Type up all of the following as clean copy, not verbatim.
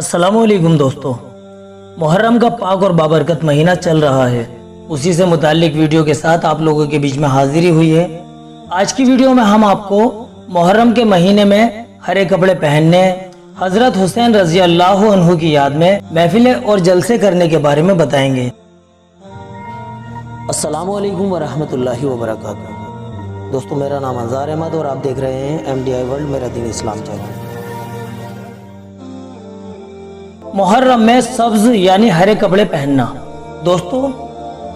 अस्सलामुअलैकुम दोस्तों, मुहर्रम का पाक और बाबरकत महीना चल रहा है। उसी से मुताल्लिक वीडियो के साथ आप लोगों के बीच में हाजिरी हुई है। आज की वीडियो में हम आपको मुहर्रम के महीने में हरे कपड़े पहनने, हजरत हुसैन रजी अल्लाह अन्हु की याद में महफिलें और जलसे करने के बारे में बताएंगे। अस्सलामुअलैकुम वरहमतुल्लाहि वबरकातुहू। दोस्तों, मेरा नाम अंजार अहमद और आप देख रहे हैं MDI वर्ल्ड मेरा दीन इस्लाम चैनल। मुहर्रम में सब्ज यानी हरे कपड़े पहनना। दोस्तों,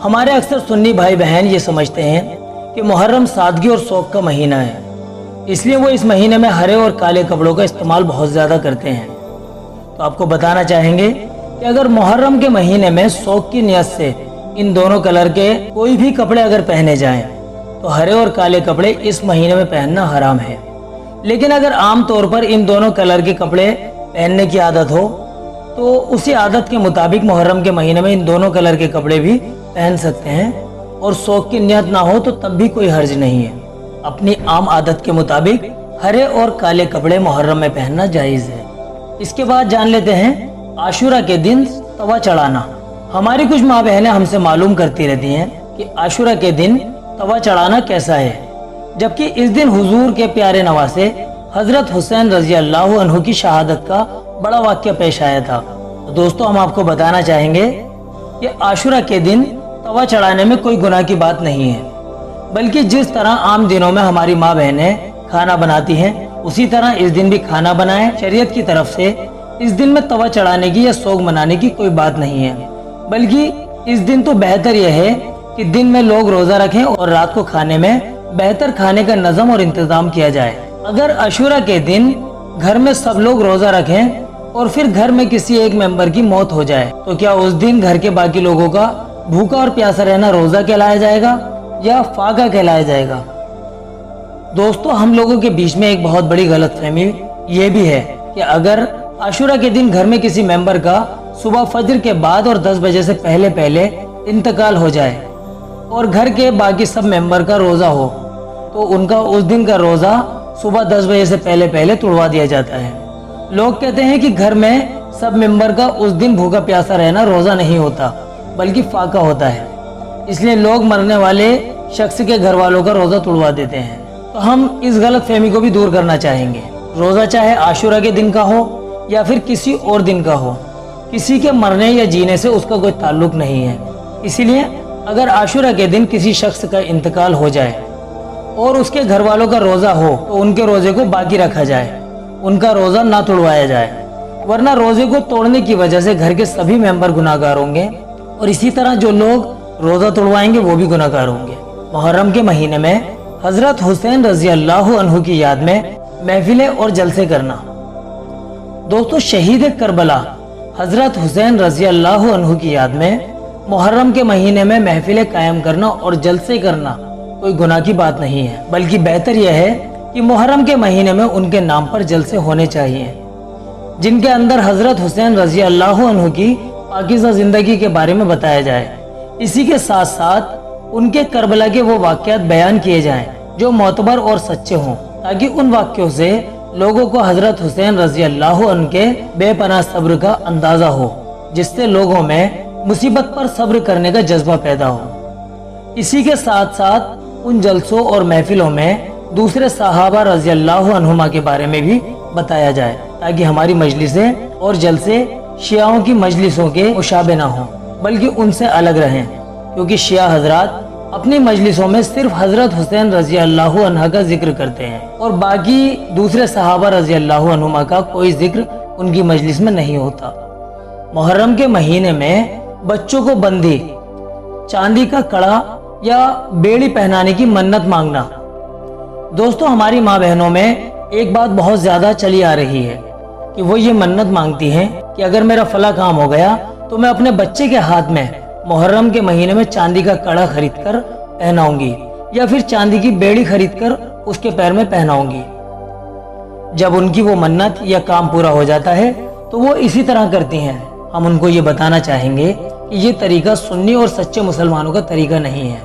हमारे अक्सर सुन्नी भाई बहन ये समझते हैं कि मुहर्रम सादगी और शौक का महीना है, इसलिए वो इस महीने में हरे और काले कपड़ों का इस्तेमाल बहुत ज़्यादा करते हैं। तो आपको बताना चाहेंगे कि अगर मुहर्रम के महीने में शौक की नियत से इन दोनों कलर के कोई भी कपड़े अगर पहने जाएं, तो हरे और काले कपड़े इस महीने में पहनना हराम है। लेकिन अगर आम तौर पर इन दोनों कलर के कपड़े पहनने की आदत हो तो उसी आदत के मुताबिक मुहर्रम के महीने में इन दोनों कलर के कपड़े भी पहन सकते हैं, और शौक की नियत ना हो तो तब भी कोई हर्ज नहीं है। अपनी आम आदत के मुताबिक हरे और काले कपड़े मुहर्रम में पहनना जायज़ है। इसके बाद जान लेते हैं आशूरा के दिन तवा चढ़ाना। हमारी कुछ माँ बहनें हमसे मालूम करती रहती हैं कि आशूरा के दिन तवा चढ़ाना कैसा है, जबकि इस दिन हुजूर के प्यारे नवासे हजरत हुसैन रजी अल्लाह अन्हु की शहादत का बड़ा वाक़या पेश आया था। तो दोस्तों, हम आपको बताना चाहेंगे कि आशूरा के दिन तवा चढ़ाने में कोई गुनाह की बात नहीं है, बल्कि जिस तरह आम दिनों में हमारी माँ बहनें खाना बनाती हैं, उसी तरह इस दिन भी खाना बनाएं। शरीयत की तरफ से इस दिन में तवा चढ़ाने की या शौक मनाने की कोई बात नहीं है, बल्कि इस दिन तो बेहतर यह है कि दिन में लोग रोजा रखें और रात को खाने में बेहतर खाने का नज़म और इंतजाम किया जाए। अगर आशूरा के दिन घर में सब लोग रोजा रखें और फिर घर में किसी एक मेंबर की मौत हो जाए, तो क्या उस दिन घर के बाकी लोगों का भूखा और प्यासा रहना रोजा कहलाया जाएगा या फाका कहलाया जाएगा? दोस्तों, हम लोगों के बीच में एक बहुत बड़ी गलतफहमी ये भी है कि अगर आशूरा के दिन घर में किसी मेंबर का सुबह फजर के बाद और 10 बजे से पहले पहले इंतकाल हो जाए और घर के बाकी सब मेंबर का रोजा हो, तो उनका उस दिन का रोजा सुबह 10 बजे से पहले पहले तोड़वा दिया जाता है। लोग कहते हैं कि घर में सब मेंबर का उस दिन भूखा प्यासा रहना रोजा नहीं होता, बल्कि फाका होता है, इसलिए लोग मरने वाले शख्स के घर वालों का रोजा तोड़वा देते हैं। तो हम इस गलत फहमी को भी दूर करना चाहेंगे। रोजा चाहे आशूरा के दिन का हो या फिर किसी और दिन का हो, किसी के मरने या जीने से उसका कोई ताल्लुक नहीं है। इसीलिए अगर आशूरा के दिन किसी शख्स का इंतकाल हो जाए और उसके घर वालों का रोजा हो, तो उनके रोजे को बाकी रखा जाए, उनका रोजा ना तोड़वाया जाए, वरना रोजे को तोड़ने की वजह से घर के सभी मेंबर गुनाहगार होंगे और इसी तरह जो लोग रोजा तोड़वाएंगे वो भी गुनाहगार होंगे। मुहर्रम के महीने में हजरत हुसैन रजी अल्लाह अन्हु की याद में महफिलें और जलसे करना। दोस्तों, शहीद करबला हजरत हुसैन रजी अल्लाह अन्हु की याद में मुहर्रम के महीने में महफिलें कायम करना और जलसे करना कोई गुनाह की बात नहीं है, बल्कि बेहतर यह है कि मुहर्रम के महीने में उनके नाम पर जलसे होने चाहिए, जिनके अंदर हजरत हुसैन रजी अल्लाह अन्हु की पाकीज़ा जिंदगी के बारे में बताया जाए। इसी के साथ साथ उनके करबला के वो वाक़यात बयान किए जाएं जो मोतबर और सच्चे हों, ताकि उन वाक़यों से लोगों को हजरत हुसैन रजी अल्लाह अन्हु के बेपनाह सब्र का अंदाजा हो, जिससे लोगों में मुसीबत पर सब्र करने का जज्बा पैदा हो। इसी के साथ साथ उन जलसों और महफिलों में दूसरे सहाबा रजी अल्लाह अन्हुमा के बारे में भी बताया जाए, ताकि हमारी मजलिसें और जलसे शियाओं की मजलिसों के मुशाबे ना हो, बल्कि उनसे अलग रहें, क्योंकि शिया हजरात अपनी मजलिसों में सिर्फ हजरत हुसैन रजी अल्लाह अन्हा का जिक्र करते हैं और बाकी दूसरे सहाबा रजी अल्लाह अन्हुमा का कोई जिक्र उनकी मजलिस में नहीं होता। मुहर्रम के महीने में बच्चों को बंदी, चांदी का कड़ा या बेड़ी पहनाने की मन्नत मांगना। दोस्तों, हमारी माँ बहनों में एक बात बहुत ज्यादा चली आ रही है कि वो ये मन्नत मांगती हैं कि अगर मेरा फला काम हो गया तो मैं अपने बच्चे के हाथ में मुहर्रम के महीने में चांदी का कड़ा खरीद कर पहनाऊंगी या फिर चांदी की बेड़ी खरीद कर उसके पैर में पहनाऊंगी। जब उनकी वो मन्नत या काम पूरा हो जाता है तो वो इसी तरह करती हैं। हम उनको ये बताना चाहेंगे कि ये तरीका सुन्नी और सच्चे मुसलमानों का तरीका नहीं है,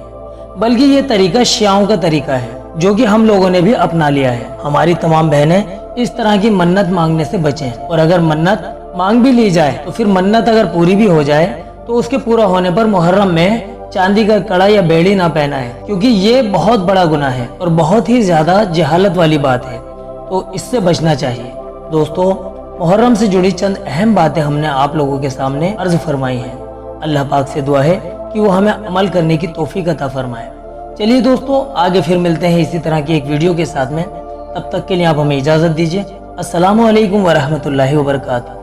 बल्कि ये तरीका शियाओं का तरीका है, जो कि हम लोगों ने भी अपना लिया है। हमारी तमाम बहनें इस तरह की मन्नत मांगने से बचें, और अगर मन्नत मांग भी ली जाए तो फिर मन्नत अगर पूरी भी हो जाए तो उसके पूरा होने पर मुहर्रम में चांदी का कड़ा या बेड़ी ना पहना है, क्योंकि ये बहुत बड़ा गुनाह है और बहुत ही ज्यादा जहालत वाली बात है, तो इससे बचना चाहिए। दोस्तों, मुहर्रम से जुड़ी चंद अहम बातें हमने आप लोगों के सामने अर्ज फरमाई हैं। अल्लाह पाक से दुआ है कि वो हमें अमल करने की तौफीक अता फरमाए। चलिए दोस्तों, आगे फिर मिलते हैं इसी तरह की एक वीडियो के साथ में। तब तक के लिए आप हमें इजाजत दीजिए। अस्सलामु अलैकुम वरहमतुल्लाहि वबरकातुहू।